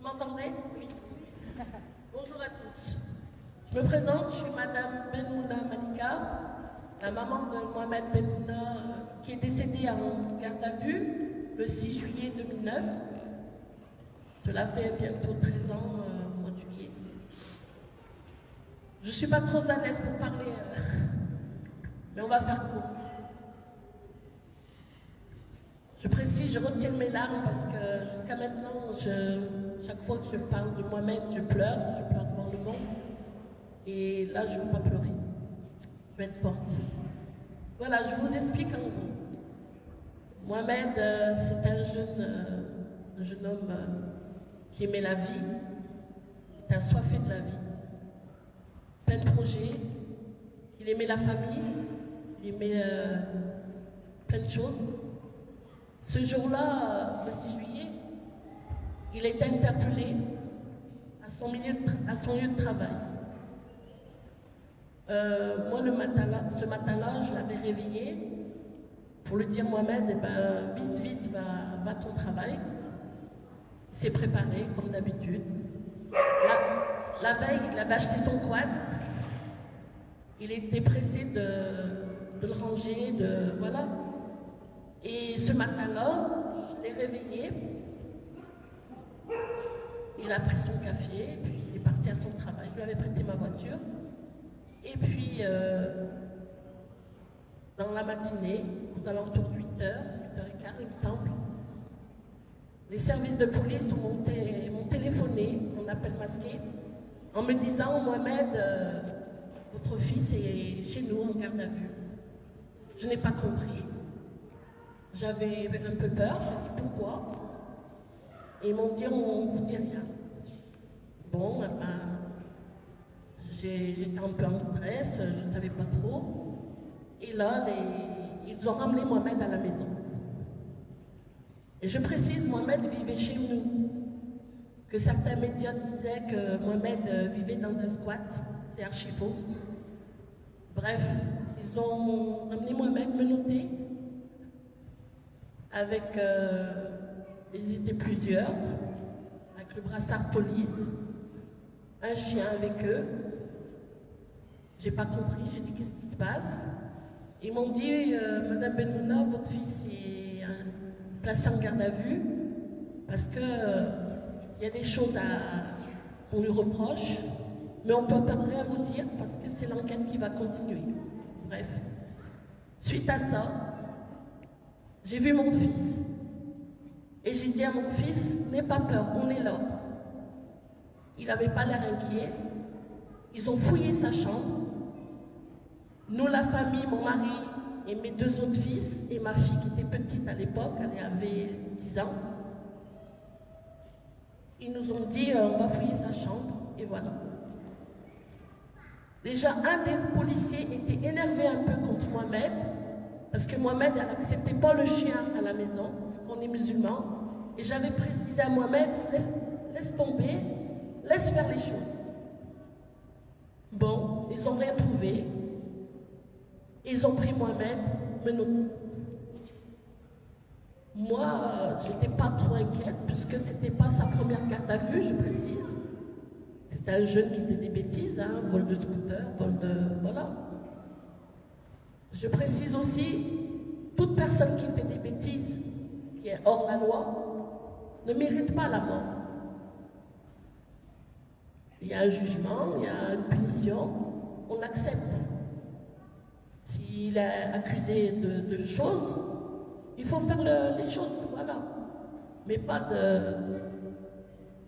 Vous m'entendez? Oui. Bonjour à tous. Je me présente, je suis Madame Benmouna Malika, la maman de Mohamed Benmouna qui est décédé en garde à vue le 6 juillet 2009. Cela fait bientôt 13 ans au mois de juillet. Je ne suis pas trop à l'aise pour parler, mais on va faire court. Je précise, je retiens mes larmes parce que jusqu'à maintenant, chaque fois que je parle de Mohamed, je pleure devant le monde. Et là, je ne veux pas pleurer. Je vais être forte. Voilà, je vous explique en gros. Mohamed, c'est un jeune homme qui aimait la vie, qui était assoiffé de la vie, plein de projets, il aimait la famille, il aimait plein de choses. Ce jour-là, le 6 juillet, il a été interpellé à son lieu de travail. Moi, ce matin-là, je l'avais réveillé pour lui dire, Mohamed, eh ben, vite, va à ton travail. Il s'est préparé, comme d'habitude. La veille, il avait acheté son quad. Il était pressé de le ranger, voilà. Et ce matin-là, je l'ai réveillé. Il a pris son café, puis il est parti à son travail. Je lui avais prêté ma voiture. Et puis, dans la matinée, aux alentours de 8h, 8h15, il me semble, les services de police m'ont téléphoné, mon appel masqué, en me disant, Mohamed, votre fils est chez nous en garde à vue. Je n'ai pas compris. J'avais un peu peur, j'ai dit pourquoi. Et ils m'ont dit, on ne vous dit rien. Bon, j'étais un peu en stress, je ne savais pas trop. Et là, ils ont ramené Mohamed à la maison. Et je précise, Mohamed vivait chez nous. Que certains médias disaient que Mohamed vivait dans un squat, c'est archi faux. Bref, ils ont amené Mohamed menotté. Ils étaient plusieurs, avec le brassard police, un chien avec eux. J'ai pas compris, j'ai dit qu'est-ce qui se passe. Ils m'ont dit, Madame Benmouna, votre fils est placé en garde à vue parce que il y a des choses qu'on lui reproche, mais on ne peut pas rien vous dire parce que c'est l'enquête qui va continuer. Bref, suite à ça, j'ai vu mon fils et j'ai dit à mon fils, n'aie pas peur, on est là. Il n'avait pas l'air inquiet. Ils ont fouillé sa chambre. Nous, la famille, mon mari et mes deux autres fils et ma fille qui était petite à l'époque, elle avait 10 ans. Ils nous ont dit, on va fouiller sa chambre et voilà. Déjà, un des policiers était énervé un peu contre Mohamed. Parce que Mohamed n'acceptait pas le chien à la maison, qu'on est musulman. Et j'avais précisé à Mohamed, laisse tomber, laisse faire les choses. Bon, ils n'ont rien trouvé. Ils ont pris Mohamed, menotté. Moi, je n'étais pas trop inquiète, puisque ce n'était pas sa première garde à vue, je précise. C'était un jeune qui faisait des bêtises, vol de scooter, voilà. Je précise aussi, toute personne qui fait des bêtises, qui est hors la loi, ne mérite pas la mort. Il y a un jugement, il y a une punition, on accepte. S'il est accusé de choses, il faut faire les choses, voilà. Mais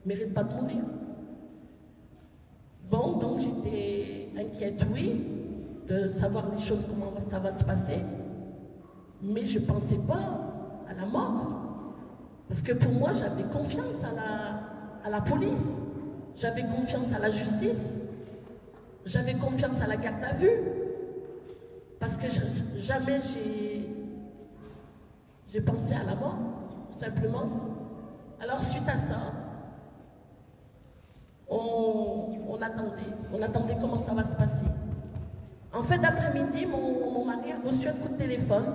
mérite pas de mourir. Bon, donc j'étais inquiète, oui, de savoir les choses, comment ça va se passer, mais je ne pensais pas à la mort. Parce que pour moi, j'avais confiance à la police, j'avais confiance à la justice, j'avais confiance à la garde à vue, parce que jamais j'ai pensé à la mort, tout simplement. Alors suite à ça, on attendait comment ça va se passer. En fin d'après-midi, mon mari a reçu un coup de téléphone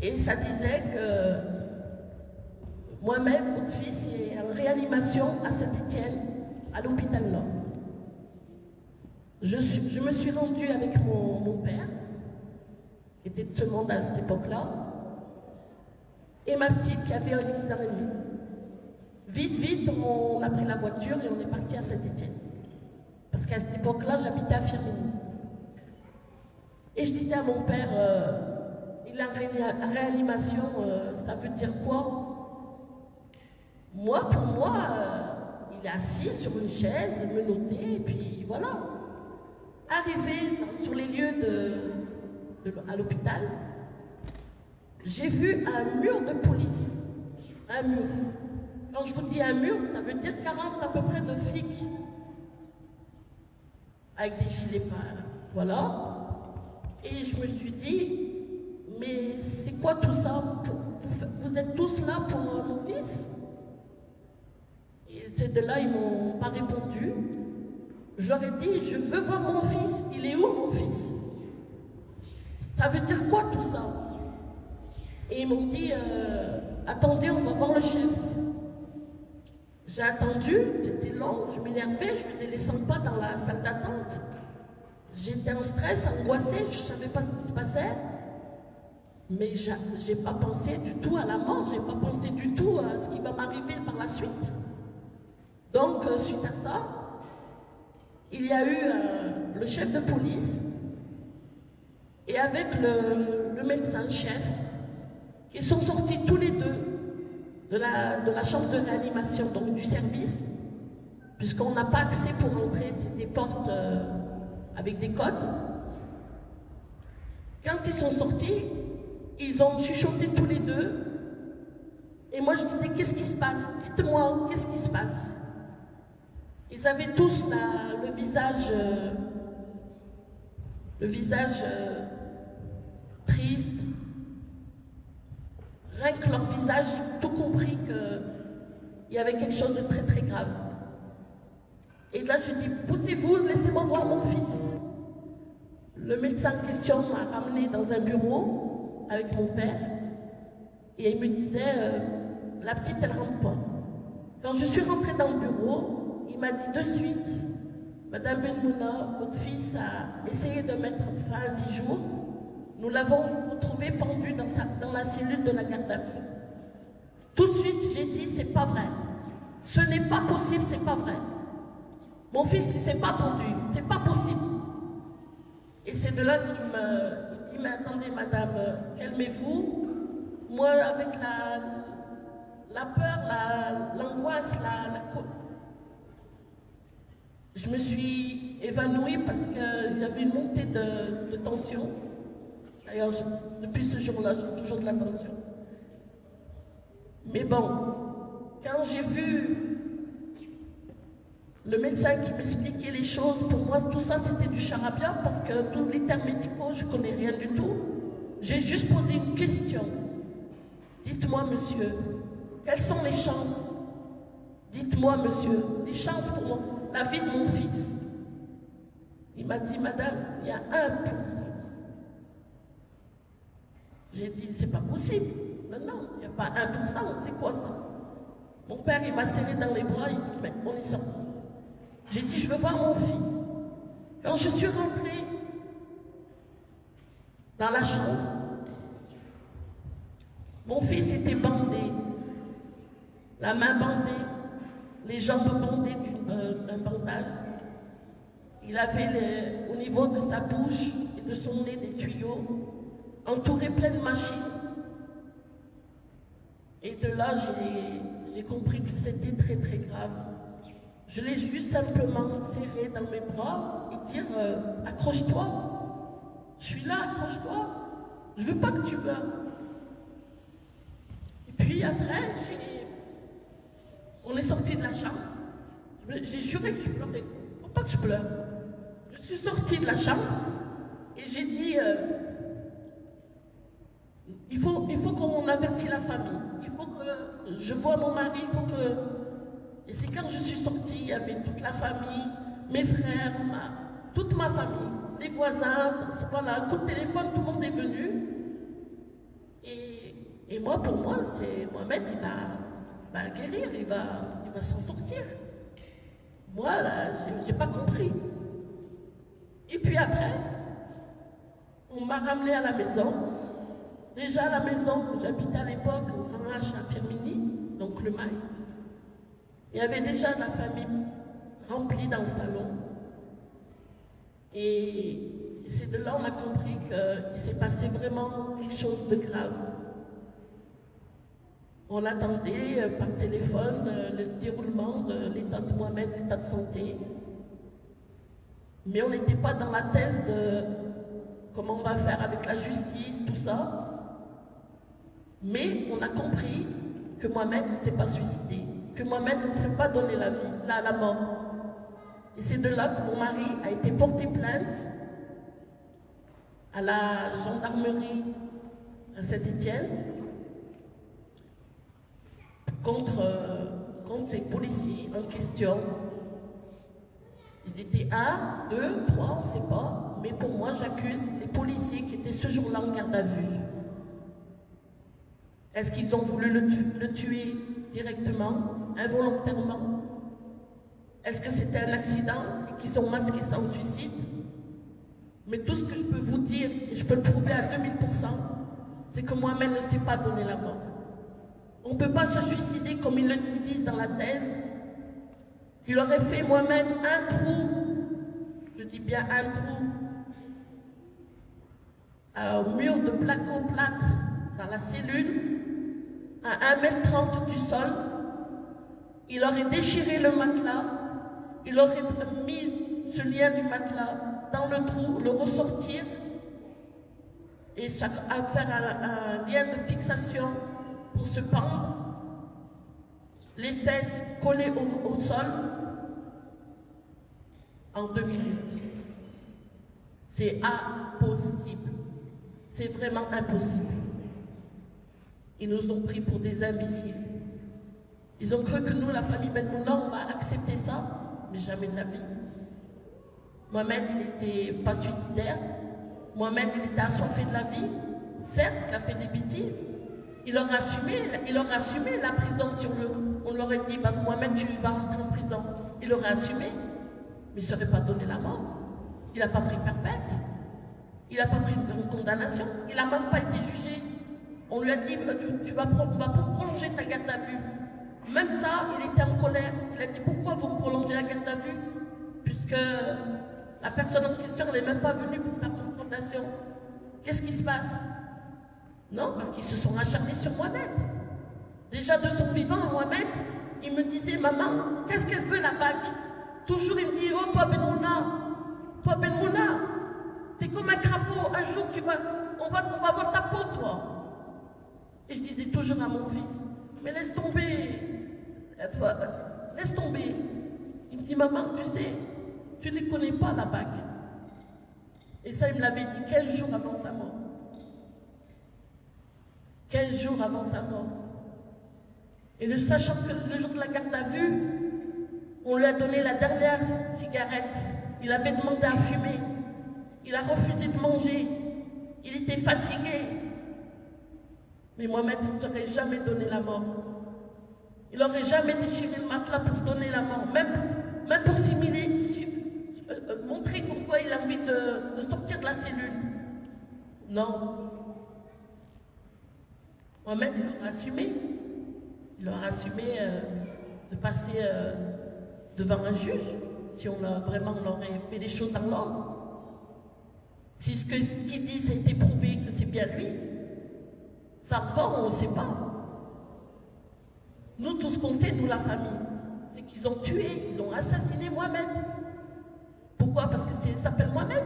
et ça disait que Mohamed, votre fils, est en réanimation à Saint-Étienne, à l'hôpital Nord. Je me suis rendue avec mon père, qui était de ce monde à cette époque-là, et ma petite qui avait 10 ans et demi. Vite, on a pris la voiture et on est parti à Saint-Étienne. Parce qu'à cette époque-là, j'habitais à Firminy. Et je disais à mon père, il est en réanimation, ça veut dire quoi? Pour moi, il est assis sur une chaise, menotté, et puis voilà. Arrivé sur les lieux à l'hôpital, j'ai vu un mur de police. Un mur. Quand je vous dis un mur, ça veut dire 40 à peu près de flics. Avec des gilets pâles. Voilà. Et je me suis dit, mais c'est quoi tout ça? Vous êtes tous là pour mon fils? Et c'est de là, ils m'ont pas répondu. Je leur ai dit, je veux voir mon fils. Il est où mon fils? Ça veut dire quoi tout ça? Et ils m'ont dit, attendez, on va voir le chef. J'ai attendu, c'était long, je m'énervais, je faisais les 100 pas dans la salle d'attente. J'étais en stress, angoissée, je ne savais pas ce qui se passait. Mais je n'ai pas pensé du tout à la mort, je n'ai pas pensé du tout à ce qui va m'arriver par la suite. Donc, suite à ça, il y a eu le chef de police et avec le médecin-chef qui sont sortis tous les deux de la chambre de réanimation, donc du service, puisqu'on n'a pas accès pour rentrer, c'est des portes avec des codes. Quand ils sont sortis, ils ont chuchoté tous les deux, et moi je disais, qu'est-ce qui se passe? Dites-moi, qu'est-ce qui se passe? Ils avaient tous le visage triste. Rien que leur visage, j'ai tout compris qu'il y avait quelque chose de très très grave. Et là, je dis, poussez-vous, laissez-moi voir mon fils. Le médecin en question m'a ramené dans un bureau avec mon père et il me disait, la petite, elle rentre pas. Quand je suis rentrée dans le bureau, il m'a dit de suite, Madame Benmouna, votre fils a essayé de mettre fin à 6 jours. Nous l'avons retrouvé pendu dans la cellule de la garde à vue. Tout de suite, j'ai dit, c'est pas vrai. Ce n'est pas possible, c'est pas vrai. Mon fils ne s'est pas pendu, c'est pas possible. Et c'est de là qu'il me dit, mais attendez madame, calmez-vous. Moi, avec la peur, l'angoisse, je me suis évanouie parce que j'avais une montée de tension. D'ailleurs, depuis ce jour-là, j'ai toujours de la tension. Mais bon, quand j'ai vu le médecin qui m'expliquait les choses, pour moi, tout ça, c'était du charabia, parce que tous les termes médicaux, je ne connais rien du tout. J'ai juste posé une question. Dites-moi, monsieur, quelles sont les chances? Dites-moi, monsieur, les chances pour la vie de mon fils. Il m'a dit, madame, il y a 1%. J'ai dit, c'est pas possible. Mais non, il n'y a pas 1%, c'est quoi ça? Mon père, il m'a serré dans les bras, il m'a dit, mais on est sorti. J'ai dit, je veux voir mon fils. Quand je suis rentrée dans la chambre, mon fils était bandé, la main bandée, les jambes bandées d'un bandage. Il avait au niveau de sa bouche et de son nez des tuyaux, entouré plein de machines. Et de là, j'ai compris que c'était très très grave. Je l'ai juste simplement serré dans mes bras et dire accroche-toi, je suis là, accroche-toi, je veux pas que tu meurs. Et puis après, on est sorti de la chambre. J'ai juré que je pleurais. Faut pas que je pleure. Je suis sortie de la chambre et j'ai dit il faut qu'on avertisse la famille. Il faut que je vois mon mari, il faut que... Et c'est quand je suis sortie, il y avait toute la famille, mes frères, toute ma famille, les voisins, voilà, coup de téléphone, tout le monde est venu. Et moi, pour moi, c'est Mohamed, va guérir, il va s'en sortir. Moi, là, j'ai pas compris. Et puis après, on m'a ramené à la maison. Déjà à la maison, j'habitais à l'époque au Grand H à Firminy, donc le Mail. Il y avait déjà la famille remplie dans le salon. Et c'est de là qu'on a compris qu'il s'est passé vraiment quelque chose de grave. On attendait par téléphone le déroulement de l'état de Mohamed, l'état de santé. Mais on n'était pas dans la thèse de comment on va faire avec la justice, tout ça. Mais on a compris que Mohamed ne s'est pas suicidé, que Mohamed ne s'est pas donné la vie, la mort. Et c'est de là que mon mari a été porté plainte à la gendarmerie à Saint-Étienne contre ces policiers en question. Ils étaient 1, 2, 3, on ne sait pas, mais pour moi j'accuse les policiers qui étaient ce jour-là en garde à vue. Est-ce qu'ils ont voulu le tuer directement, involontairement? Est-ce que c'était un accident et qu'ils ont masqué ça en suicide? Mais tout ce que je peux vous dire, et je peux le prouver à 2000%, c'est que Mohamed ne s'est pas donné la mort. On ne peut pas se suicider comme ils le disent dans la thèse. Il aurait fait Mohamed un trou, je dis bien un trou, au mur de placo-plâtre dans la cellule, à 1,30 m du sol. Il aurait déchiré le matelas, il aurait mis ce lien du matelas dans le trou, le ressortir et faire un lien de fixation pour se pendre, les fesses collées au sol en 2 minutes. C'est impossible. C'est vraiment impossible. Ils nous ont pris pour des imbéciles. Ils ont cru que nous, la famille Benmouna, on va accepter ça, mais jamais de la vie. Mohamed, il n'était pas suicidaire. Mohamed, il était assoiffé de la vie. Certes, il a fait des bêtises. Il aurait assumé la prison si on leur aurait dit, bah, Mohamed, tu vas rentrer en prison. Il aurait assumé, mais il ne serait pas donné la mort. Il n'a pas pris perpète. Il n'a pas pris une grande condamnation. Il n'a même pas été jugé. On lui a dit, tu vas prolonger ta garde à vue. Même ça, il était en colère. Il a dit, pourquoi vous me prolongez la garde à vue? Puisque la personne en question n'est même pas venue pour faire confrontation. Qu'est-ce qui se passe? Non, parce qu'ils se sont acharnés sur Mohamed. Déjà de son vivant, Mohamed, il me disait, maman, qu'est-ce qu'elle veut la bague? Toujours il me dit, oh toi Benmouna, t'es comme un crapaud, un jour on va voir ta peau toi. Et je disais toujours à mon fils, mais laisse tomber, laisse tomber. Il me dit, maman, tu sais, tu ne les connais pas la bague. Et ça, il me l'avait dit 15 jours avant sa mort. 15 jours avant sa mort. Et ne sachant que le jour de la garde à vue, on lui a donné la dernière cigarette. Il avait demandé à fumer. Il a refusé de manger. Il était fatigué. Mais Mohamed ne serait jamais donné la mort. Il n'aurait jamais déchiré le matelas pour se donner la mort. Même pour simuler, montrer comme quoi il a envie de sortir de la cellule. Non. Mohamed, il aura assumé. Il aura assumé de passer devant un juge si on aurait fait les choses dans l'ordre. Si ce qu'il dit, c'est été prouvé que c'est bien lui, ça encore, on ne sait pas. Nous, tout ce qu'on sait, nous, la famille, c'est qu'ils ont tué, ils ont assassiné Mohamed. Pourquoi? Parce qu'il s'appelle Mohamed.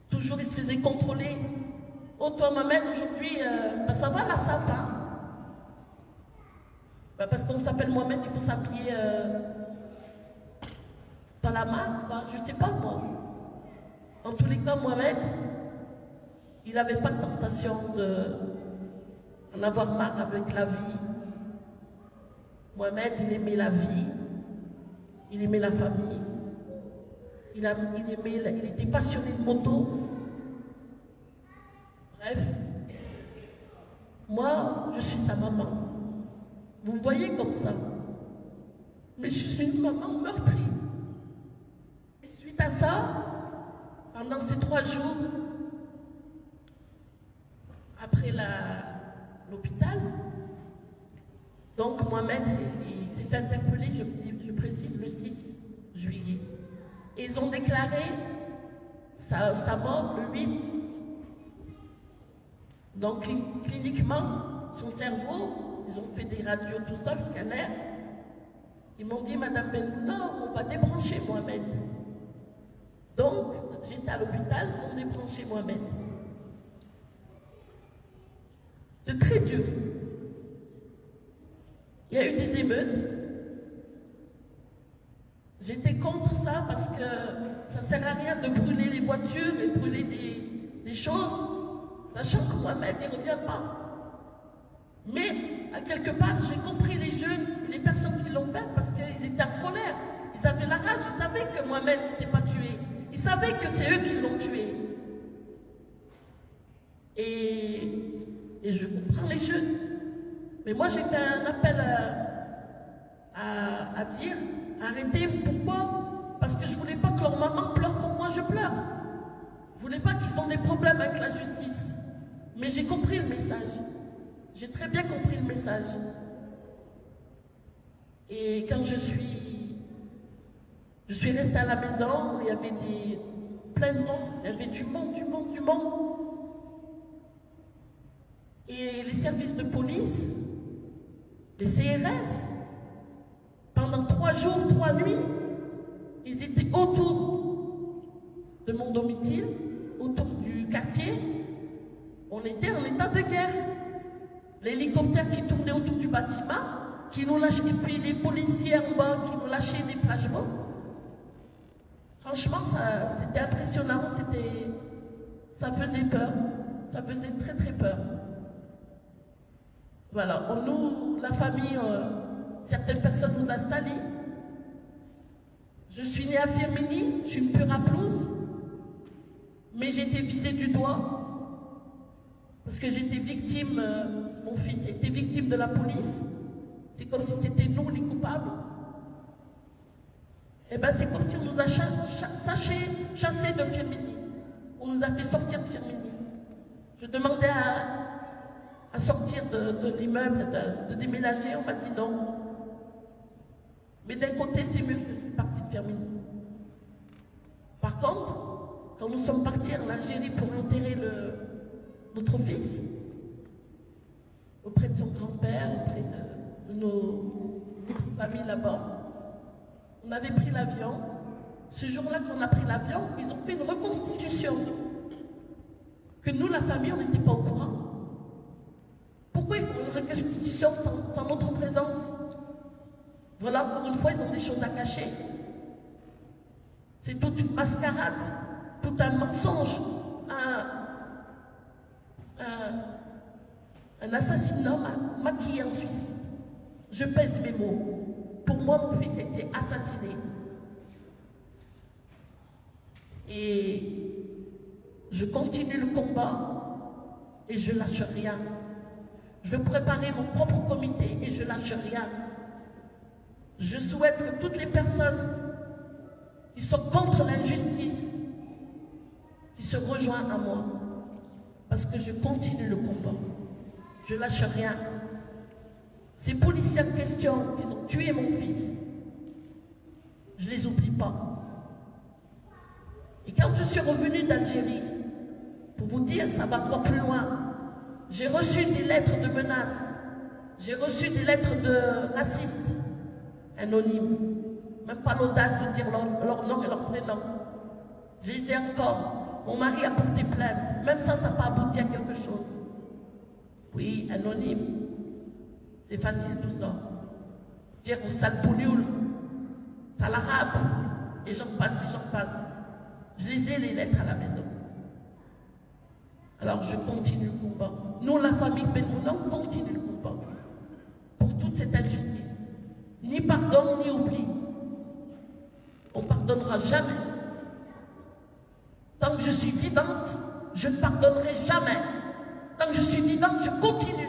Toujours, il se faisait contrôler. Oh, toi, Mohamed, aujourd'hui, ça va la sape, hein? Parce qu'on s'appelle Mohamed, il faut s'appuyer par la main, je ne sais pas moi. En tous les cas, Mohamed, il n'avait pas de tentation d'en avoir marre avec la vie. Mohamed, il aimait la vie, il aimait la famille, il était passionné de moto. Bref, Moi, je suis sa maman. Vous me voyez comme ça. Mais je suis une maman meurtrie. Et suite à ça, pendant ces 3 jours, après l'hôpital, donc Mohamed il s'est fait interpeller, je précise, le 6 juillet. Et ils ont déclaré sa mort le 8. Donc cliniquement, son cerveau, ils ont fait des radios, tout ça, le scanner. Ils m'ont dit, Madame Benmouna, on va débrancher Mohamed. Donc, j'étais à l'hôpital, ils ont débranché Mohamed. C'est très dur. Il y a eu des émeutes. J'étais contre ça parce que ça ne sert à rien de brûler les voitures et brûler des choses, sachant que Mohamed ne revient pas. Mais, à quelque part, j'ai compris les jeunes, les personnes qui l'ont fait parce qu'ils étaient en colère. Ils avaient la rage, ils savaient que Mohamed ne s'est pas tué. Ils savaient que c'est eux qui l'ont tué. Et je comprends les jeunes. Mais moi, j'ai fait un appel à dire, arrêtez, pourquoi? Parce que je ne voulais pas que leur maman pleure comme moi je pleure. Je ne voulais pas qu'ils aient des problèmes avec la justice. Mais j'ai compris le message. J'ai très bien compris le message. Et quand je suis restée à la maison, il y avait plein de monde, il y avait du monde. Et les services de police, les CRS, pendant 3 jours, 3 nuits, ils étaient autour de mon domicile, autour du quartier. On était en état de guerre. L'hélicoptère qui tournait autour du bâtiment, qui nous lâchait, et puis les policiers en bas qui nous lâchaient des flashballs. Franchement, c'était impressionnant, ça faisait peur, ça faisait très très peur. Voilà, nous, la famille, certaines personnes nous ont salis. Je suis née à Firminy, je suis une pure aplouse, mais j'ai été visée du doigt parce que j'étais victime, mon fils était victime de la police. C'est comme si c'était nous les coupables. Et bien c'est comme si on nous a chassés de Firminy. On nous a fait sortir de Firminy. Je demandais à sortir de l'immeuble, de déménager, on m'a dit non. Mais d'un côté c'est mieux, je suis partie de Firminy. Par contre, quand nous sommes partis en Algérie pour enterrer notre fils, auprès de son grand-père, auprès de notre famille là-bas, on avait pris l'avion. Ce jour-là qu'on a pris l'avion, ils ont fait une reconstitution. Que nous, la famille, on n'était pas au courant. Pourquoi ils font une reconstitution sans notre présence? Voilà, pour une fois, ils ont des choses à cacher. C'est toute une mascarade, tout un mensonge, un assassinat maquillé en suicide. Je pèse mes mots. Pour moi, mon fils a été assassiné. Et je continue le combat et je lâche rien. Je veux préparer mon propre comité et je lâche rien. Je souhaite que toutes les personnes qui sont contre l'injustice, qui se rejoignent à moi, parce que je continue le combat. Je lâche rien. Ces policiers en question qui ont tué mon fils, je ne les oublie pas. Et quand je suis revenue d'Algérie, pour vous dire, ça va encore plus loin, j'ai reçu des lettres de menaces, j'ai reçu des lettres de racistes, anonymes, même pas l'audace de dire leur nom et leur prénom. Je les ai encore. Mon mari a porté plainte, même ça n'a pas abouti à quelque chose. Oui, anonyme. C'est facile tout ça. Dire au sale bougnoul, sale arabe, et j'en passe, et j'en passe. Je les ai les lettres à la maison. Alors je continue le combat. Nous, la famille Benmouna, on continue le combat. Pour toute cette injustice. Ni pardon, ni oubli. On ne pardonnera jamais. Tant que je suis vivante, je ne pardonnerai jamais. Tant que je suis vivante, je continue